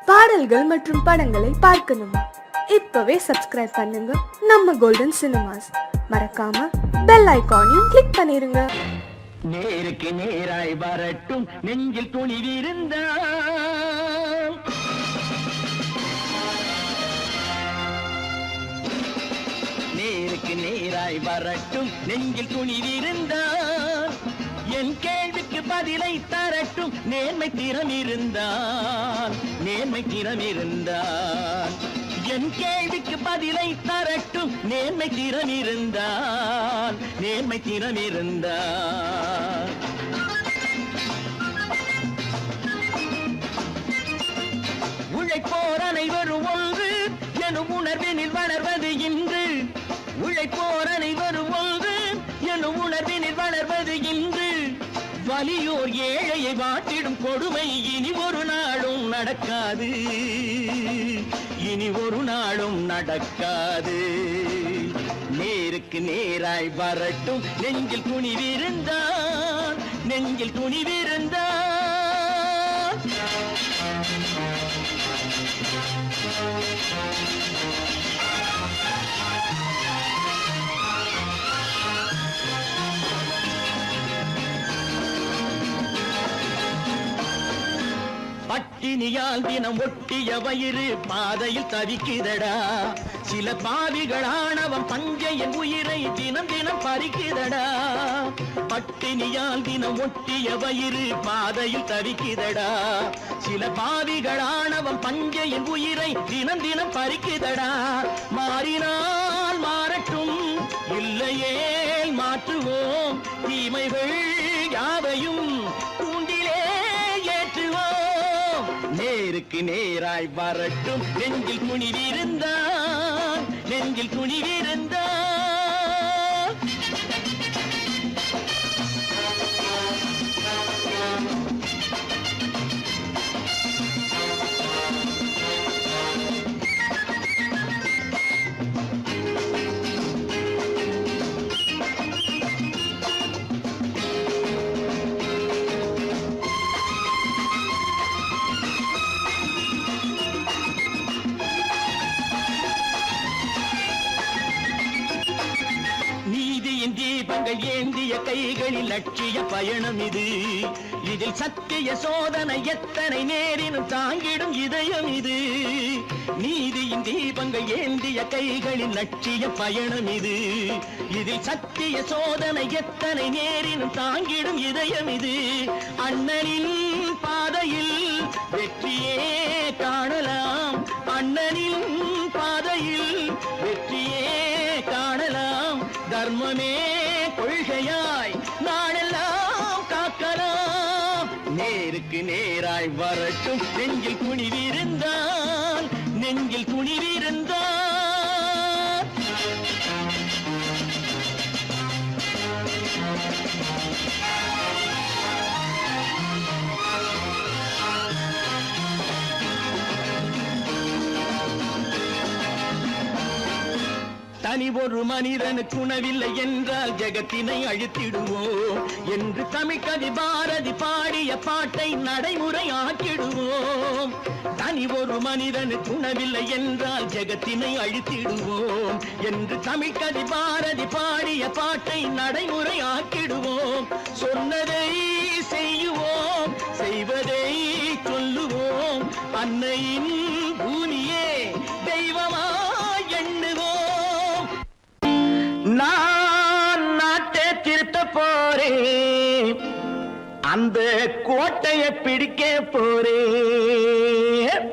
பாடல்கள் மற்றும் படங்களை பார்க்கணுமா? இப்பவே சப்ஸ்கிரைப் பண்ணுங்க நம்ம கோல்டன் சினிமாஸ். மறக்காம பெல் ஐகானையும் கிளிக் பண்ணிருங்க. நேருக்கு நேராய் வரட்டும் நெஞ்சில் துணிவிருந்தால், நேருக்கு நேராய் வரட்டும் நெஞ்சில் துணிவிருந்தால், என் கேள்விக்கு பதிலை தரட்டும் நேர்மை திறம் இருந்தால், நேர்மை திறம் இருந்தால். என் கேள்விக்கு பதிலை தரட்டும் நேர்மை திறம் இருந்தால், நேர்மை திறம் இருந்தால். உழைப்போர் அனைவரும் ஒன்று எனும் உணர்வினில் வளர்வது இன்று, உழைப்போர் அனைவரும் ஒன்று எனும் உணர்வினில் வளர்வது இன்று. வலியோர் ஏழையை வாட்டிடும் கொடுமை இனி ஒரு நாளும் நடக்காது, இனி ஒரு நாளும் நடக்காது. நேருக்கு நேராய் வரட்டும் நெஞ்சில் துணிவிருந்தால், நெஞ்சில் துணிவிருந்தால். பட்டினியால் தினம் ஒட்டிய வயிறு பாதையில் தவிக்குதடா, சில பாவிகளானவன் பஞ்சையின் உயிரை தினம் தினம் பறிக்குதடா. பட்டினியால் தினம் ஒட்டிய வயிறு பாதையில் தவிக்குதடா, சில பாவிகளானவன் பஞ்சையின் உயிரை தினம் தினம் பறிக்குதடா. மாறினால் மாறட்டும், இல்லையே மாற்றுவோம், தீமைகள் யாவையும் தூண்டிலே ஏற்றுவோம். நேருக்கு நேராய் வரட்டும் நெஞ்சில் துணிவிருந்தால், நெஞ்சில் துணிவிருந்தால். தீபங்கள் ஏந்திய கைகளில் லட்சிய பயணம் இது, இதில் சத்திய சோதனை எத்தனை நேரினும் தாங்கிடும் இதயம் இது. நீதியின் தீபங்கள் ஏந்திய கைகளில் லட்சிய பயணம் இது, இதில் சத்திய சோதனை எத்தனை நேரினும் தாங்கிடும் இதயம் இது. அண்ணனின் பாதையில் வெற்றியே காணலாம், அண்ணனின் பாதையில் வெற்றியே காணலாம். தர்மமே கொள்கையாய் நாடெல்லாம் காக்கலாம். நேருக்கு நேராய் வரட்டும் நெஞ்சில் துணிவிருந்தால், நெஞ்சில் துணிவிருந்தால். தனி ஒரு மனிதனுக்கு உணவில்லை என்றால் ஜெகத்தினை அழித்திடுவோம் என்று தமிழ் கவி பாரதி பாடிய பாட்டை நடைமுறை ஆக்கிடுவோம். தனி ஒரு மனிதனுக்கு உணவில்லை என்றால் ஜெகத்தினை அழித்திடுவோம் என்று தமிழ் கவி பாரதி பாடிய பாட்டை நடைமுறை ஆக்கிடுவோம். சொன்னதை செய்யுவோம், செய்வதை சொல்லுவோம், அன்னையின் பூமியே தெய்வமா எண்ணுவோம். நான் நாட்டை திருத்த போறேன், அந்த கோட்டையை பிடிக்க போறேன்.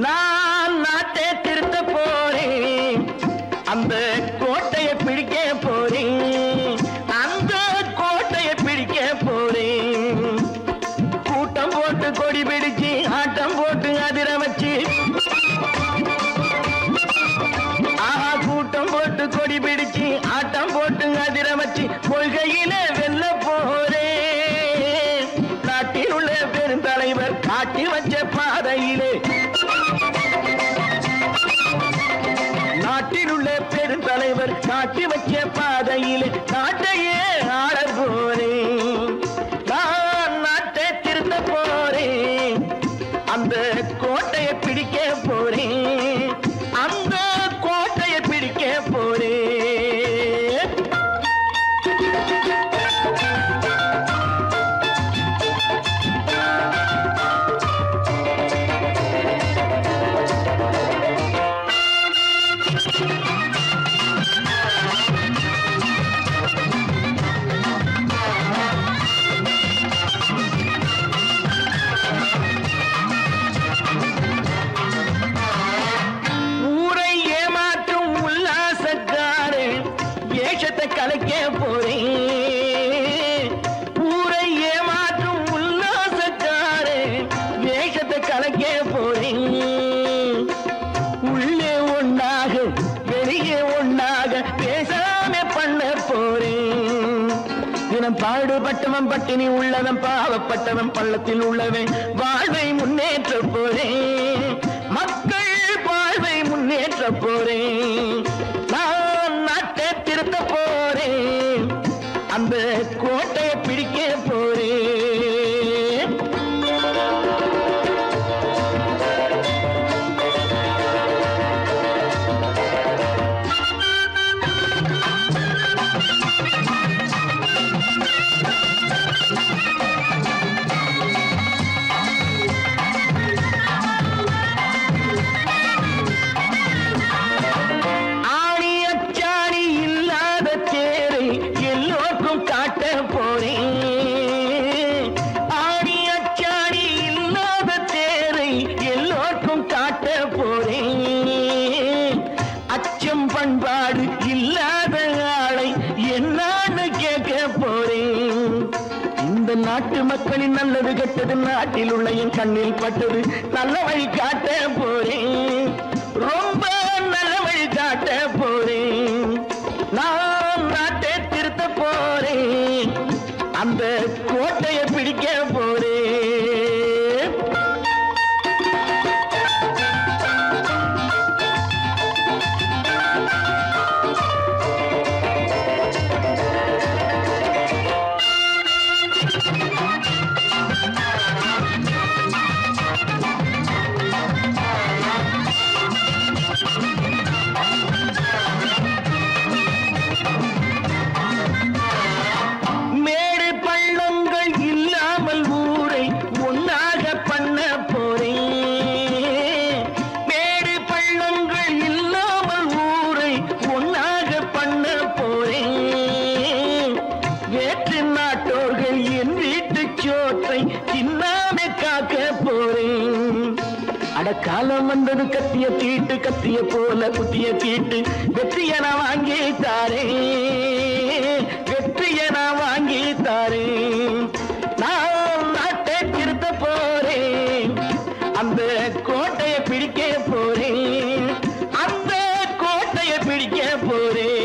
நான் நாட்டை திருத்த போறேன், அந்த கோட்டையை பிடிக்க போறேன், அந்த கோட்டையை பிடிக்க போறேன். கூட்டம் போட்டு கொடி பிடிச்சு ஆட்டம் போட்டு அதிர வச்சு, கூட்டம் போட்டு கொடி பிடிச்சு ஆட்டம் போட்டு அதிர வச்சு கொள்கையில வெல்ல போறேன். நாட்டில் உள்ள பெருந்தலைவர் காட்டி வச்ச பாதையிலே, நாட்டில் உள்ள பெருந்தலைவர் காட்டி வச்ச பாதையிலே நாட்டையே ஆள போறேன். நான் நாட்டை திருத்த போறேன், அந்த கோட்டையை பிடிக்க போறேன், அந்த கோட்டையை பிடிக்க போறேன். ஊரை ஏமாற்றும் உல்லாசக்காரன் வேஷத்தை கலைக்க போறேன். ஊரை ஏமாற்றும் உல்லாசக்காரன் வேஷத்தை கலைக்க போறேன். உள்ளே ஒண்ணாக வெளியே ஒண்ணாக பேசாம பண்ண போறேன். தினம் பாடுபட்டவன் பட்டினி உள்ளவன் பாவப்பட்டவன் பள்ளத்தில் உள்ளவன் வாழ்வை முன்னேற்ற போறேன். மக்கள் வாழ்வை முன்னேற்ற போறேன். நான் நாட்டை திருத்த போறேன், அந்த கோட்டையை பிடிக்க போறேன். ஆணி அச்சாணி இல்லாத தேரை எல்லோருக்கும் காட்ட போறேன். ஆணி அச்சாணி இல்லாத தேரை எல்லோருக்கும் காட்ட போறேன். அச்சம் பண்பாடு இல்லாத ஆளை என்னான்னு கேட்க போறேன். இந்த நாட்டு மக்களின் நல்லது கெட்டது நாட்டில் உள்ள என் கண்ணில் பட்டது நல்ல வழி காட்ட போறேன். ரொம்ப நல்ல வழி காட்ட போறேன். நான் நாட்டை திருத்த போறேன், அந்த கோட்டையை பிடிக்க போறேன். மேடு பள்ளங்கள் இல்லாமல் ஊரை ஒன்னாக பண்ண போறேன். மேடு பள்ளங்கள் இல்லாமல் ஊரை ஒன்னாக பண்ண போறேன். வேற்று நாட்டோர்கள் என் வீட்டு சோற்றை தின்னாமே காக்க போறேன். அடக்காலம் வந்தது கத்திய தீட்டு, கத்திய போல குத்திய தீட்டு வெற்றிய நான் வாங்கி தாரேன், வெற்றிய நான் வாங்கி தாரேன். நான் நாட்டை திருத்த போறேன், அந்த கோட்டையை பிடிக்க போறேன், அந்த கோட்டையை பிடிக்க போறேன்.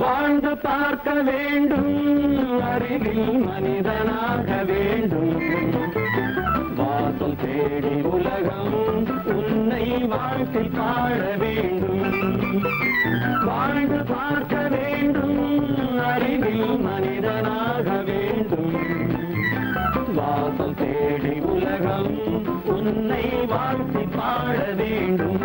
வாழ்ந்து பார்க்க வேண்டும், அறிவில் மனிதனாக வேண்டும். வாசல் தேடி உலகம் உன்னை வாழ்த்தி பாட வேண்டும். வாழ்ந்து பார்க்க வேண்டும், அறிவில் மனிதனாக வேண்டும். வாசல் தேடி உலகம் உன்னை வாழ்த்தி பாட வேண்டும்.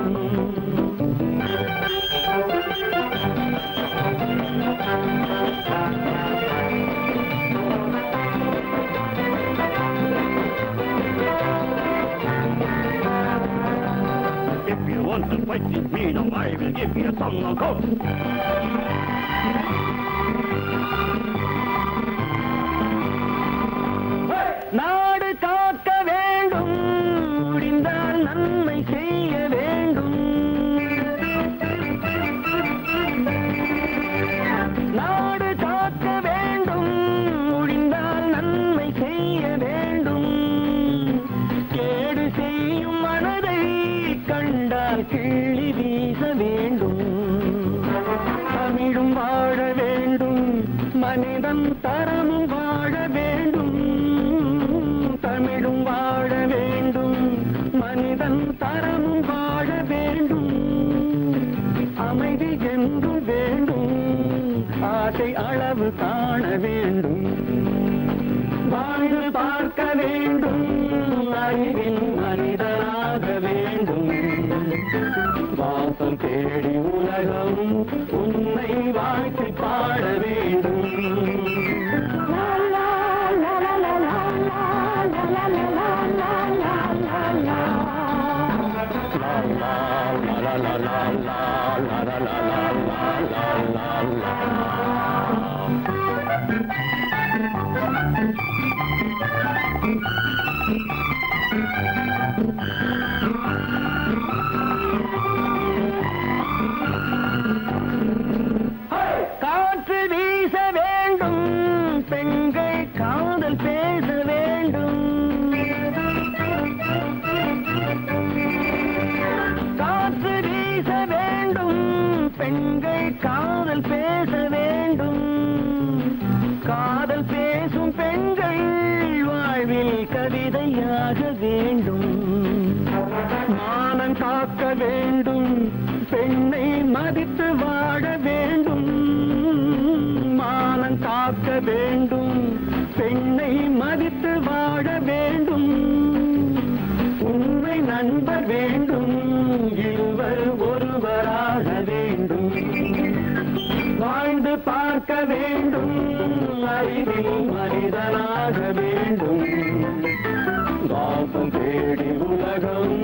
If you want to fight with me, now I will give you some knockout. நாடு காக்க வேண்டும், முடிந்தால் நன்மை செய்ய வேண்டும். நாடு காக்க வேண்டும், முடிந்தால் நன்மை செய்ய வேண்டும். கேடு செய்யும் மனதை கண்டால் வீச வேண்டும் தமிழும் வாழ வேண்டும் மனிதன் தரமும் வாழ வேண்டும் தமிழும் வாழ வேண்டும் மனிதன் தரமும் வாழ வேண்டும் அமைதி என்றும் வேண்டும் ஆசை அளவு காண வேண்டும் வாழ்ந்து பார்க்க வேண்டும் அறிவின் மனிதனாக வேண்டும் வாசம் தேடி உலகம் உன்னை வாழ்த்து பாட வேண்டும் காற்று வீச வேண்டும் பெண்கள் காதல் பேச வேண்டும் காற்று வீச வேண்டும் பெண்கள் காதல் பேச வேண்டும் காதல் பேசும் பெண்கள் வாழ்வில் கவிதையாக வேண்டும் மானம் காக்க வேண்டும் பெண்ணை மதித்து வாழ வேண்டும் மானம் காக்க வேண்டும் பெண்ணை மதித்து வாழ வேண்டும் உண்மை நண்பர் வேண்டும் இருவர் ஒருவராக வேண்டும் வாழ்ந்து பார்க்க வேண்டும் அறிவில் மனிதனாக வேண்டும் வாசம் தேடி உலகம்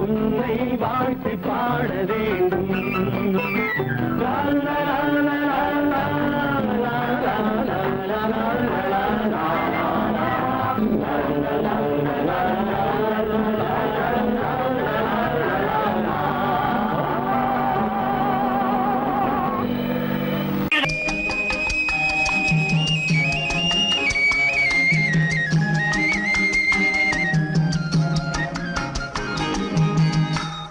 உன்னை வாழ்த்தி பாட வேண்டும் லா லா லா லா லா லா லா லா.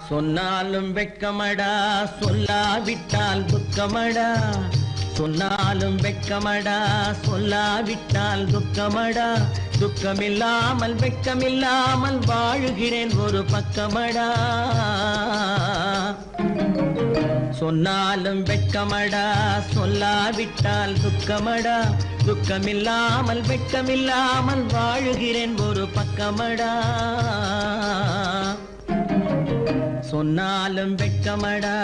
சொன்னாலும் வெட்கமடா சொல்லாவிட்டால் துக்கமடா சொன்னாலும் வெட்கமடா சொல்லாவிட்டால் துக்கமடா துக்கமில்லாமல் வெட்கமில்லாமல் வாழுகிறேன் ஒரு பக்கமடா சொன்னாலும் வெட்கமடா சொல்லாவிட்டால் துக்கமடா துக்கமில்லாமல் வெட்கமில்லாமல் வாழுகிறேன் ஒரு பக்கமடா சொன்னாலும் வெட்கமடா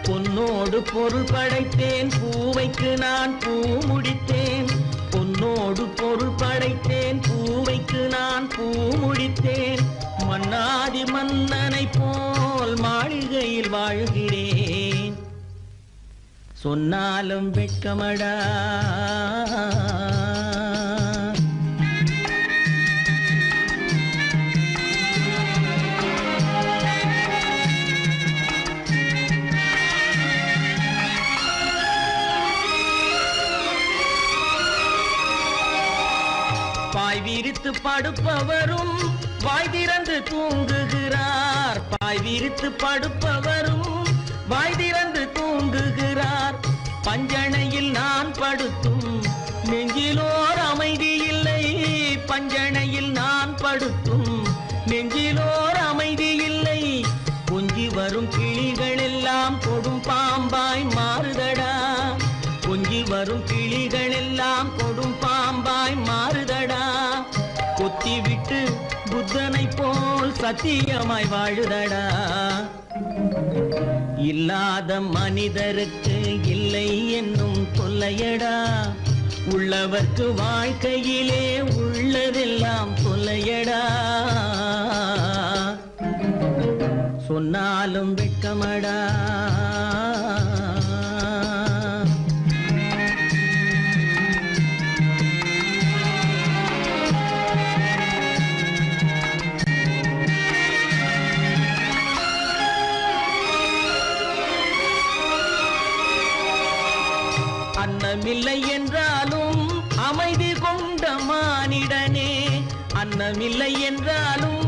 பொன்னோடு பொருள் படைத்தேன் பூவைக்கு நான் பூ முடித்தேன் பொன்னோடு பொருள் படைத்தேன் பூவைக்கு நான் பூ முடித்தேன் மன்னாதி மன்னனை போல் மாளிகையில் வாழ்கிறேன் சொன்னாலும் வெட்கமடா பாய் விரித்து படுப்பவரும் வாய் திறந்து தூங்குகிறார் பாய் விரித்து படுப்பவரும் வாய் திறந்து தூங்குகிறார் பஞ்சணையில் நான் படுத்தும் நெஞ்சிலோர் அமைதி இல்லை பஞ்சணையில் நான் படுத்தும் நெஞ்சிலோர் அமைதி இல்லை கொஞ்சி வரும் கிளிகள் எல்லாம் கொடும் பாம்பாய் மாறுதடா கொஞ்சி வரும் கிளிகள் எல்லாம் கொடும் பாம்பாய் மாறுதடா கொத்தி விட்டு புத்தனை போல் சத்தியமாய் வாழுதடா இல்லாத மனிதருக்கு இல்லை என்னும் தொல்லையடா உள்ளவர்க்கு வாழ்க்கையிலே உள்ளதெல்லாம் தொல்லையடா சொன்னாலும் வெட்கமடா அன்னமில்லை என்றாலும் அமைதி கொண்ட மானிடனே, அன்னமில்லை என்றாலும்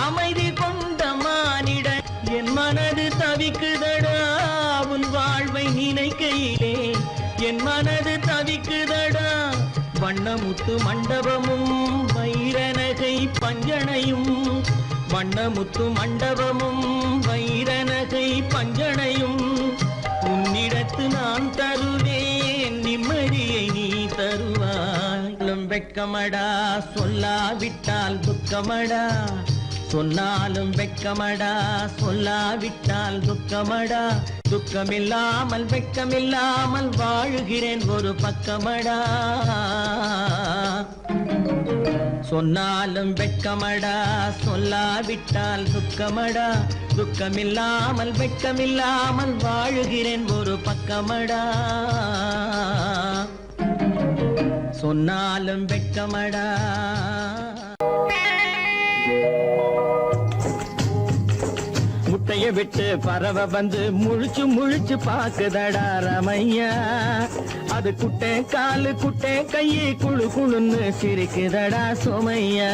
அமைதி கொண்ட மானிடன். என் மனது தவிக்குதடா உன் வாழ்வை நினைக்கையிலே, என் மனது தவிக்குதடா. வண்ணமுத்து மண்டபமும் வைரநகை பஞ்சனையும், வண்ணமுத்து மண்டபமும் வைரநகை பஞ்சனையும் உன்னிடத்து நான் தருவேன், நிம்மதியை நீ தருவாய். வெட்கமடா சொல்லாவிட்டால் துக்கமடா, சொன்னாலும் வெட்கமடா சொல்லாவிட்டால் துக்கமடா. துக்கமில்லாமல் வெட்கமில்லாமல் வாழுகிறேன் ஒரு பக்கமடா. சொன்னாலும் வெட்கமடா சொல்லாவிட்டால் துக்கமடா. துக்கமில்லாமல் வெட்கமில்லாமல் வாழுகிறேன் ஒரு பக்கமடா. சொன்னாலும் வெட்கமடா. முட்டைய விட்டு பறவை வந்து முழிச்சு முழிச்சு பாக்குதடா ரமையா. அது குட்டை காலு குட்டை கையை குழு குழுன்னு சிரிக்குதடா சோமையா.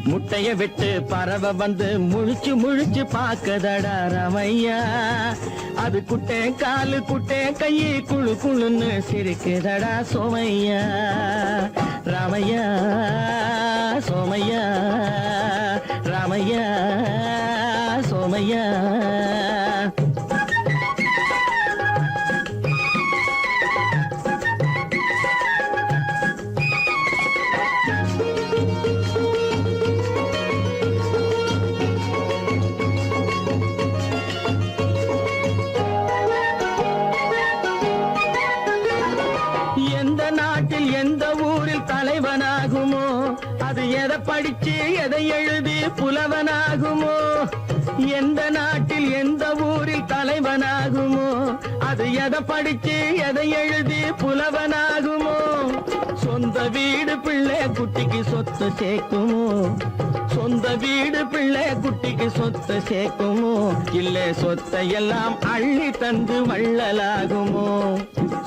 முட்டைய விட்டு பறவை வந்து முழிச்சு முழிச்சு பாக்குதடா ரமையா. அது குட்டை காலு குட்டை கையை குழு குழுன்னு சிரிக்குதடா சோமையா. ராமையா சோமையா, ராமையா சோமையா. எந்த நாட்டில் எந்த ஊரில் தலைவனாகுமோ, அது எதை படிச்சு எதை எழுதி புலவனாகுமோ. எந்த நாட்டில் எந்த ஊரில் தலைவனாகுமோ, அது எதை படிச்சு எதை எழுதி புலவனாகுமோ. சொந்த வீடு பிள்ளை குட்டிக்கு சொத்து சேர்க்குமோ, சொந்த வீடு பிள்ளை குட்டிக்கு சொத்து சேர்க்குமோ. இல்ல சொத்தையெல்லாம் அள்ளி தந்து வள்ளலாகுமோ,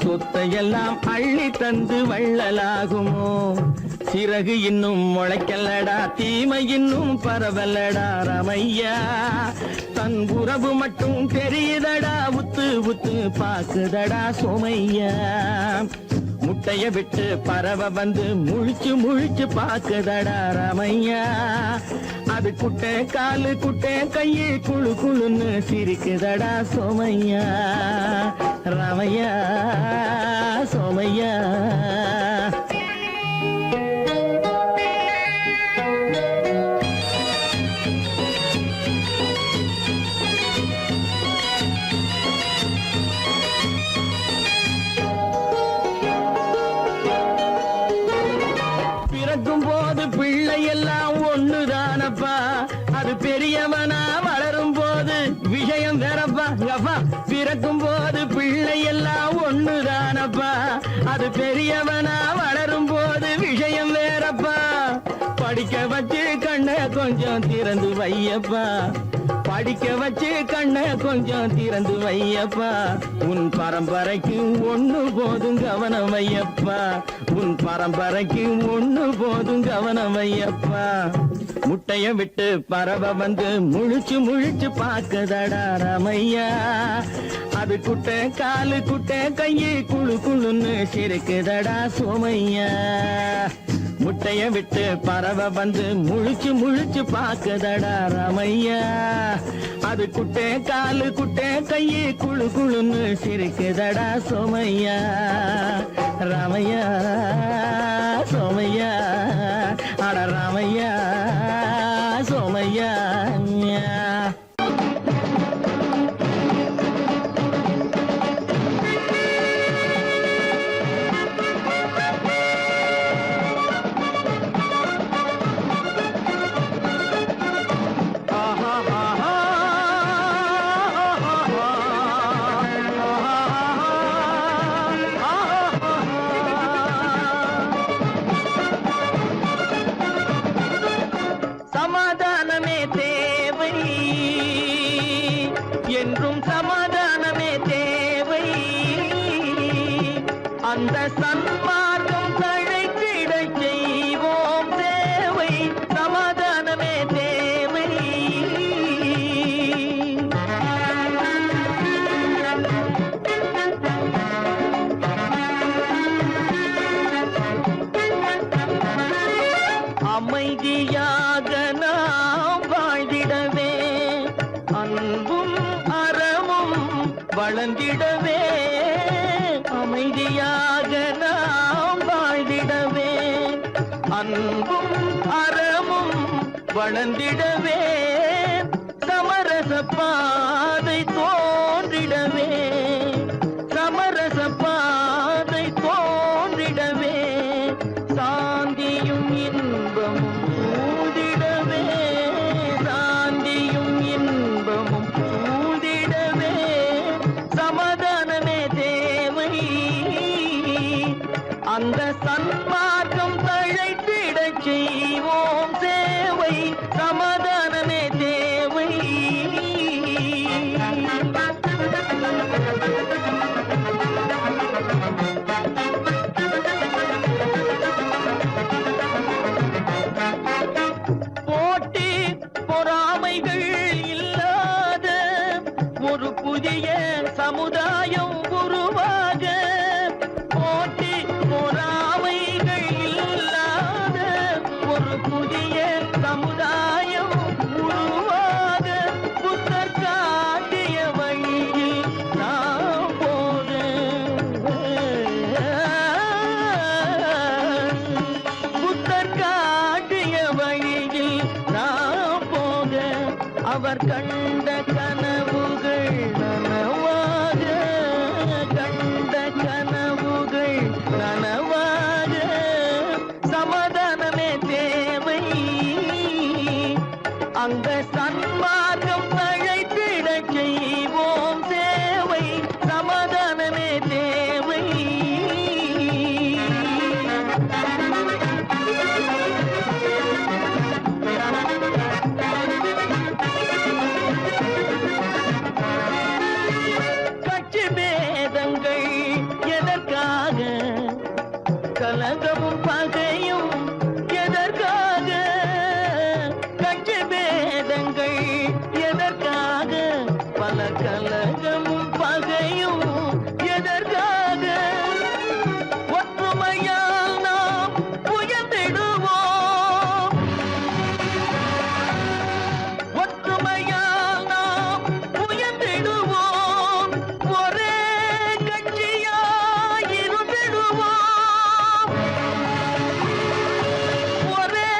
சொத்தையெல்லாம் அள்ளி தந்து வள்ளலாகுமோ. சிறகு இன்னும் முளைக்கல்லடா தீமை இன்னும் பரவலடா ரமையா. தன் உறவு மட்டும் தெரியுதடா உத்து உத்து பாக்குதடா சோமையா. முட்டைய விட்டு பறவை வந்து முழிச்சு முழிச்சு பாக்குதடா ரமையா. அது குட்டை காலு குட்டை கையை குழு குழுன்னு சிரிக்குதடா சோமையா. ரமையா சோமையா. பிறக்கும் போது பிள்ளை எல்லாம் ஒண்ணுதானப்பா, அது பெரியவனா வளரும் போது விஷயம் வேறப்பா. பிறக்கும் போது பிள்ளை எல்லாம் ஒண்ணுதானப்பா, அது பெரியவனா வளரும் போது விஷயம் வேறப்பா. படிக்க வச்சு கண்ண கொஞ்சம் திறந்து வையப்பா, படிக்க வச்சு கண்ண கொஞ்சம் திறந்து வையப்பா. உன் பரம்பரைக்கு ஒண்ணு போதும் கவனம் வையப்பா, உன் பரம்பரைக்கு ஒண்ணு போதும் கவனம் வையப்பா. முட்டைய விட்டு பறவை வந்து முழிச்சு முழிச்சு பாக்குதடா ரமையா. அது குட்டை காலு குட்டை கையை குழு குழுன்னு சிரிக்குதடா சோமையா. முட்டைய விட்டு பறவை வந்து முழிச்சு முழிச்சு பாக்குதடா ரமையா. அது குட்டை காலு குட்டை கையை குழு குழுன்னு சிரிக்குதடா சோமையா. ராமையா சோமையா, அட ராமையா சோமையா. சமாதானமே தேவை என்றும் சமாதானமே தேவை. அந்த சன்மார்க்கம் தழைத்திட செய்வோம் சேவை, சமாதானமே தேவை. அமைதியாக நாம் வாழ்ந்திடவே, அன்பும் அறமும் வளர்ந்திடவே. அமைதியாக நாம் வாழ்ந்திடவே, அன்பும் அறமும் வளர்ந்திடவே. சமரச பாதை தோன்றிடவே, சமரச பாதை தோன்றிடவே. சாந்தியும் இன்பமும் சூழ்ந்திடவே, சாந்தியும் இன்பமும் சூழ்ந்திடவே. சமாதானமே தேவை, அந்த சன்மார்க்கம் தழைத்திட செய்வோம் சேவை, சமாதானமே தேவை. போட்டி பொறாமைகள் இல்லாத ஒரு புதிய சமுதாயம் உருவாக. போட்டி பொறாமைகள் இல்லாத ஒரு புதிய சமுதாயம் உருவாக. புத்தர் காட்டிய வழியில் நாம் போக, புத்தர் காட்டிய வழியில் நாம் போக. அவர் கண்ட கனவுகள் நனவாக, கண்ட கனவுகள் நனவாக. சமாதானமே தேவை, அந்த சன்மார்க்கம் தழைத்திட செய்வோம் சேவை, சமாதானமே தேவை. கட்சி பேதங்கள் எதற்காக, கலகமும் பகையும் எதற்காக. கட்சி பேதங்கள் எதற்காக, பல கலகமும் பகையும் எதற்காக. ஒற்றுமையால் நாம் உயர்ந்திடுவோம், ஒற்றுமையால் நாம் உயர்ந்திடுவோம். ஒரே கட்சியாய் இருந்திடுவோம், ஒரே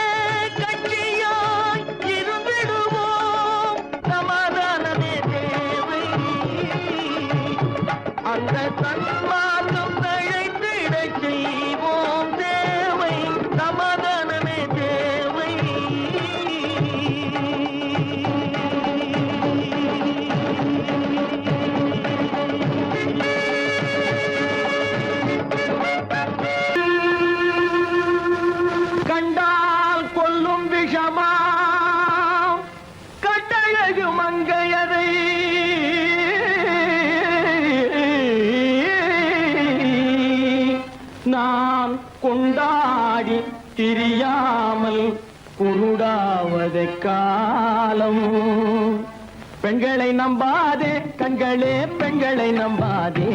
கட்சியாய் இருந்திடுவோம். சமாதானமே தேவை, அந்த சன்மார்க்கம் தழைத்திட செய்வோம் தேவை, சமாதானமே தேவை. கண்டால் கொல்லும் விஷமா கட்டழகு மங்கையரை, நான் கொண்டாடி திரியாமல் குருடாவதை காலம். பெண்களை நம்பாதே கண்களே, பெண்களை நம்பாதே,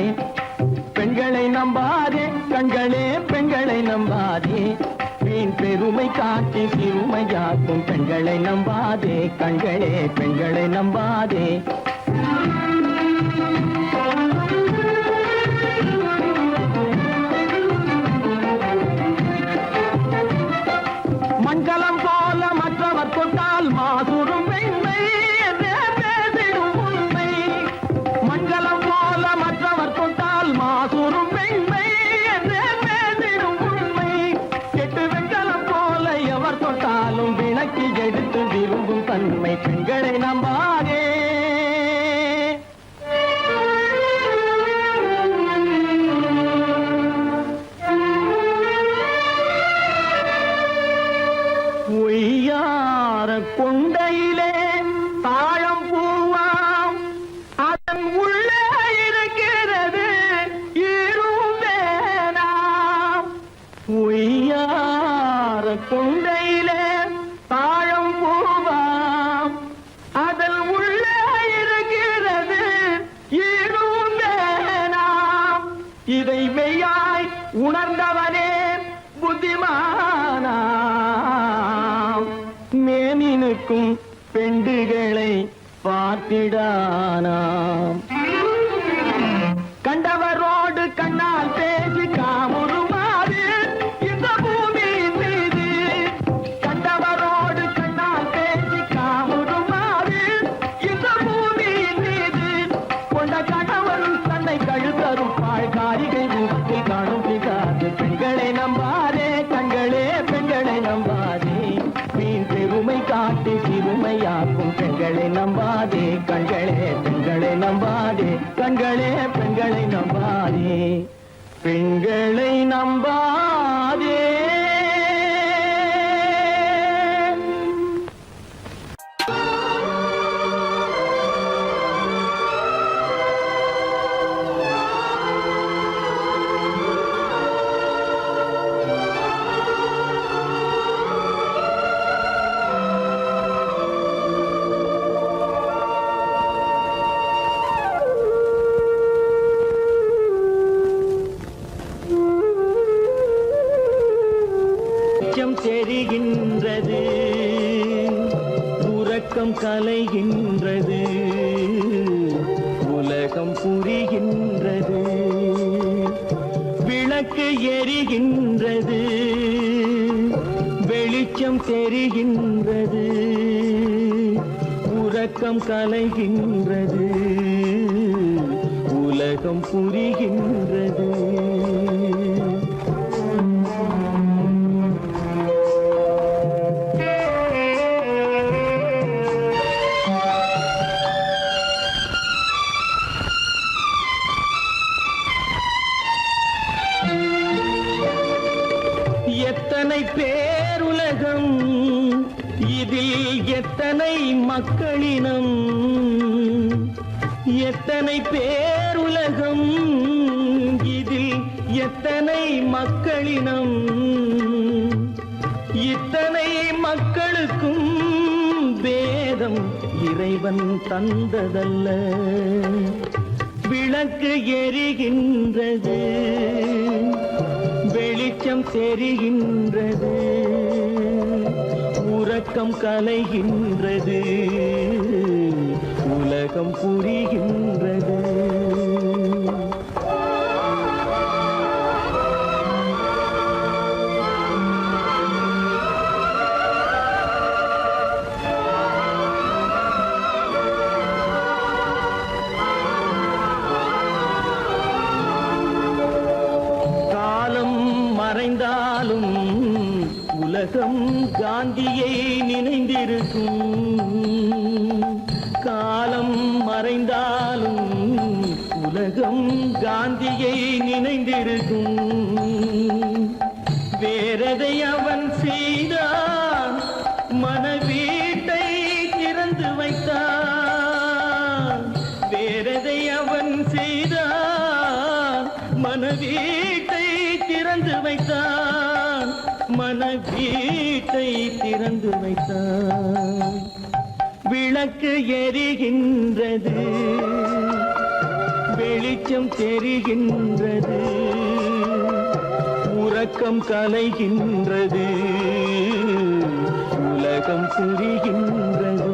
பெண்களை நம்பாதே கண்களே, பெண்களை நம்பாதே. வீண் பெருமை காட்டி சிறுமையாக்கும் பெண்களை நம்பாதே கண்களே, பெண்களை நம்பாதே. மண்கலம் போல மற்றவர் கொண்டால் மாசுரும் பெண்மை என்றே பேசிடும் உண்மை. மண்கலம் போல மற்றவர் கொண்டால் மாசுரும் பெண்மை என்றே பேசிடும் உண்மை. கெட்டு வெண்கலம் போல எவர் தொட்டாலும் விளக்கி எடுத்து விரும்பும் தன்மை பெண்களை நம்பாதே. உணர்ந்தவனே புத்திமானாம் மேனினுக்கும் பெண்டுகளை பார்த்திடானாம் கண்டவரோடு கண்ணால் பேசி காமுறுமாறு இந்த பூமியின் மீது கண்டவரோடு கண்ணால் பேசி காமுறுமாறு இந்த பூமியின் மீது கொண்ட கணவன் தன்னை கழுத்தருப்பாள் காரிகை ரூபத்தில் காணும் பிகாது பெண்களை நம்பாதே கண்களே பெண்களை நம்பாதே வீண் பெருமை காட்டி சிறுமையாக்கும் பெண்களை நம்பாதே கண்களே பெண்களை நம்பாதே கண்களே பெண்களை நம்பாதே பெண்களை நம்பாதே தெரிகின்றது உறக்கம் கலைகின்றது உலகம் புரிகின்றது விளக்கு எரிகின்றது வெளிச்சம் தெரிகின்றது உறக்கம் கலைகின்றது உலகம் புரிகின்றது எத்தனை பேருலகம் இதில் எத்தனை மக்களினம் எத்தனை பேருலகம் இதில் எத்தனை மக்களினம் இத்தனை மக்களுக்கும் வேதம் இறைவன் தந்ததல்ல விளக்கு எரிகின்றது வெளிச்சம் தெரிகின்றது உறக்கம் கலைகின்றது உலகம் புரிகின்றது மறைந்தாலும் உலகம் காந்தியை நினைந்திருக்கும் காலம் மறைந்தாலும் உலகம் காந்தியை நினைந்திருக்கும் வேறதை அவன் செய்தான் மனவீட்டை திறந்து வைத்தான் வேறதை அவன் செய்தான் மனவீட்டை திறந்து வைத்தான் மனவீட்டை திறந்து வைத்தான் விளக்கு எரிகின்றது வெளிச்சம் தெரிகின்றது உறக்கம் கலைகின்றது உலகம் புரிகின்றது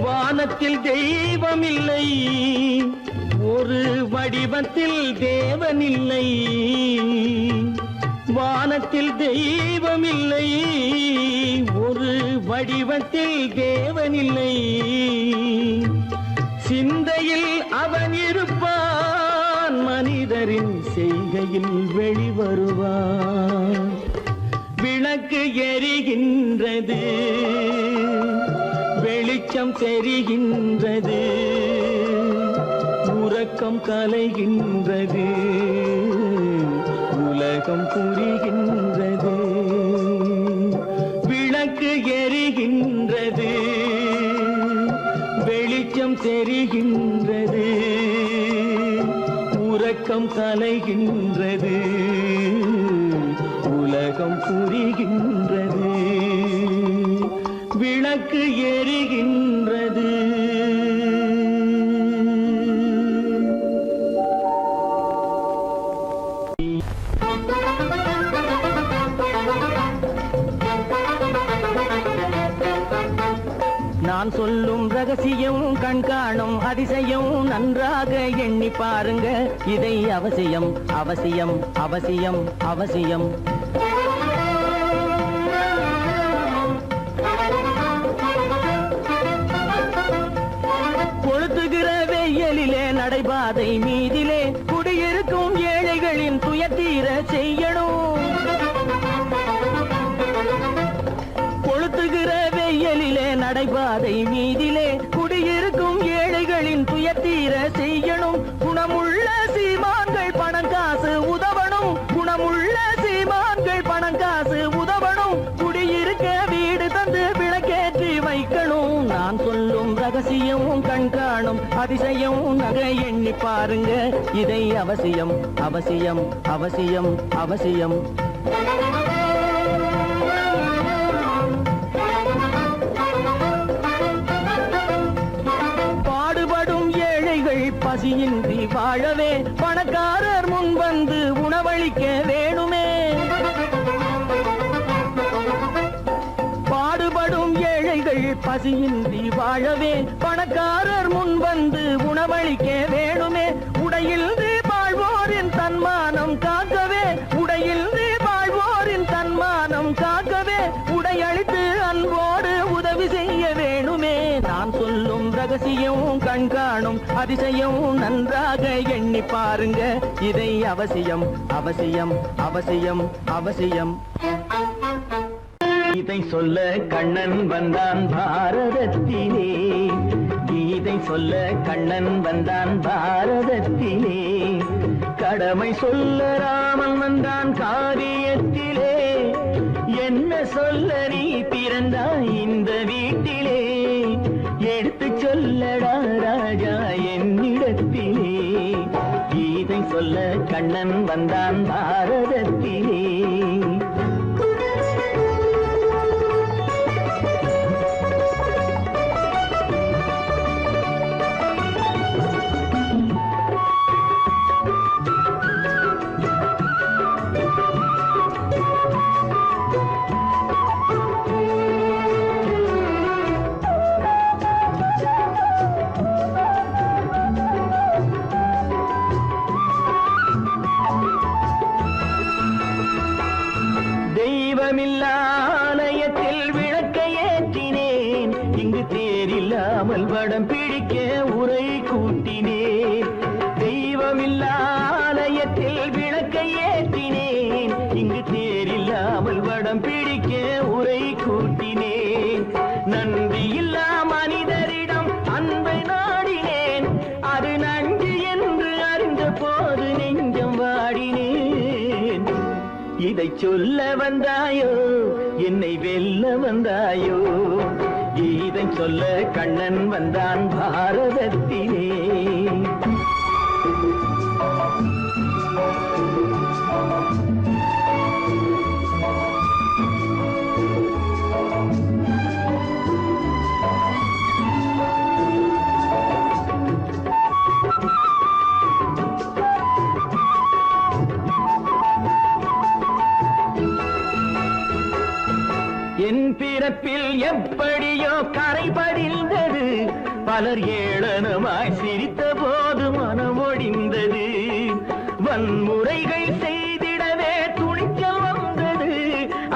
வானத்தில் தெய்வமில்லை ஒரு வடிவத்தில் தேவனில்லை வானத்தில் தெய்வமில்லை ஒரு வடிவத்தில் தேவனில்லை சிந்தையில் அவன் இருப்பான் மனிதரின் செய்கையில் வெளிவருவான் விளக்கு எரிகின்றது வெளிச்சம் தெரிகின்றது உறக்கம் கலைகின்றது உலகம் புரிகின்றது விளக்கு எரிகின்றது வெளிச்சம் தெரிகின்றது உறக்கம் கலைகின்றது, உலகம் புரிகின்றது, விளக்கு எரிகின்றது. நான் சொல்லும் ரகசியம் கண்காணும் அதிசயம் நன்றாக எண்ணி பாருங்க. இதை அவசியம் அவசியம் அவசியம் அவசியம். கொளுத்துகிற வெயிலிலே நடைபாதை மீதிலே குடியிருக்கும் ஏழைகளின் துயத்தீர செய்யணும். கொளுத்துகிற வெயிலிலே நடைபாதை மீதிலே குடியிருக்கும் ஏழைகளின் துயத்தீர செய்யணும். குணமுள்ள சீமான்கள் பணம் காசு உதவணும், குணமுள்ள சீமான்கள் பணம் காசு உதவணும். குடியிருக்க வீடு தந்து விளக்கேற்றி வைக்கணும். நான் சொல்லும் ரகசியம் கண்காணும் அதிசயம் நகை எண்ணி பாருங்க. இதை அவசியம் அவசியம் அவசியம் அவசியம். பசியின்றி வாழவே பணக்காரர் முன் வந்து உணவளிக்க வேணுமே. பாடுபடும் ஏழைகள் பசியின்றி வாழவே பணக்காரர் முன் வந்து உணவளிக்க வேணுமே. உடையில் வாழ்வோரின் தன்மானம் காக்கவே, உடையில் வாழ்வோரின் தன்மானம் காக்கவே உடையளித்து அன்போடு உதவி செய்ய வேணுமே. நான் சொல்லும் ரகசியம் கண்காணும் அதிசயம் நன்றாக எண்ணி பாருங்க. இதை அவசியம் அவசியம் அவசியம் அவசியம். கீதை சொல்ல கண்ணன் வந்தான் பாரதத்திலே, கீதை சொல்ல கண்ணன் வந்தான் பாரதத்திலே. கடமை சொல்ல ராமன் வந்தான் காரியத்திலே. என்ன சொல்ல நீ பிறந்தாய் இந்த வீட்டிலே, எடுத்து சொல்லடா ராஜா என்னிடத்திலே. கீதை சொல்ல கண்ணன் வந்தான் பாரதத்திலே. தெய்வமில்லாலயத்தில் விளக்கை ஏற்றினேன், இங்கு தேரில்லாமல் வடம் பிடிக்க உரை கூட்டினேன். தெய்வமில்லாலயத்தில் விளக்கை ஏற்றினேன், இங்கு தேரில்லாமல் வடம் பிடிக்க உரை கூட்டினேன். நன்றி இல்லா மனிதரிடம் அன்பை நாடினேன், அது நன்றி என்று அறிந்த போது நெஞ்சம் வாடினேன். இதை சொல்ல வந்தாயோ என்னை வெல்ல வந்தாயோ. இதை சொல்ல கண்ணன் வந்தான் பாரதத்திலே. என் பிறப்பில் எப்படியோ கரை படிந்தது, பலர் ஏளனமாய் சிரித்த போது மனமொடிந்தது. வன்முறைகள் செய்திடவே துணிச்சல் வந்தது,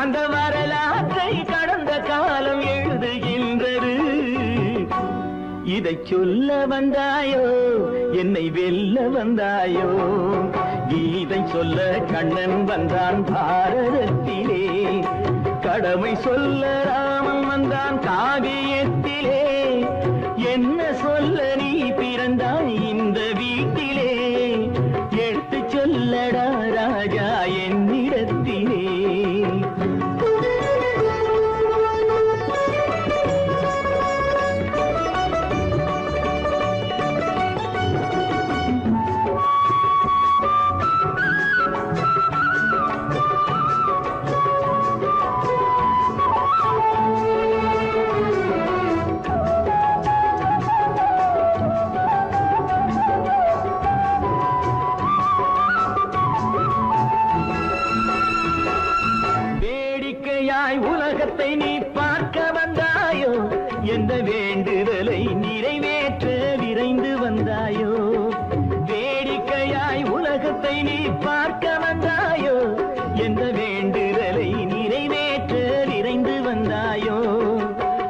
அந்த வரலாற்றை கடந்த காலம் எழுதுகின்றது. இதை சொல்ல வந்தாயோ என்னை வெல்ல வந்தாயோ. கீதை சொல்ல கண்ணன் வந்தான் பாரதத்திலே. கடமை சொல்ல ராமன் வந்தான் காவியத்திலே. என்ன சொல்ல நீ பிறந்தாய் இந்த வீட்டிலே, எடுத்து சொல்லடா ராஜா என்னிடத்திலே. எந்த வேண்டுதலை நிறைவேற்ற விரைந்து வந்தாயோ வேடிக்கையாய் உலகத்தை நீ பார்க்க வந்தாயோ எந்த வேண்டுதலை நிறைவேற்ற விரைந்து வந்தாயோ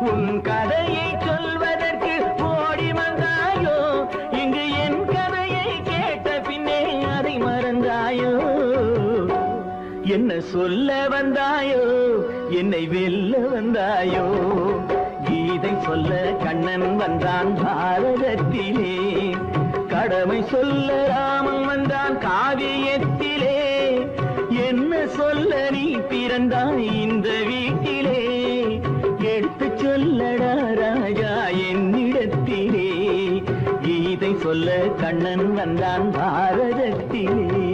உன் கதையை சொல்வதற்கு ஓடி வந்தாயோ இங்கு என் கதையை கேட்ட பின்னே அதை மறந்தாயோ என்ன சொல்ல வந்தாயோ என்னை வெல்ல வந்தாயோ கீதை சொல்ல கண்ணன் வந்தான் பாரதத்திலே கடமை சொல்ல ராமன் வந்தான் காவியத்திலே என்ன சொல்ல நீ பிறந்தாய் இந்த வீட்டிலே எடுத்து சொல்லடா ராஜா என்னிடத்திலே கீதை சொல்ல கண்ணன் வந்தான் பாரதத்திலே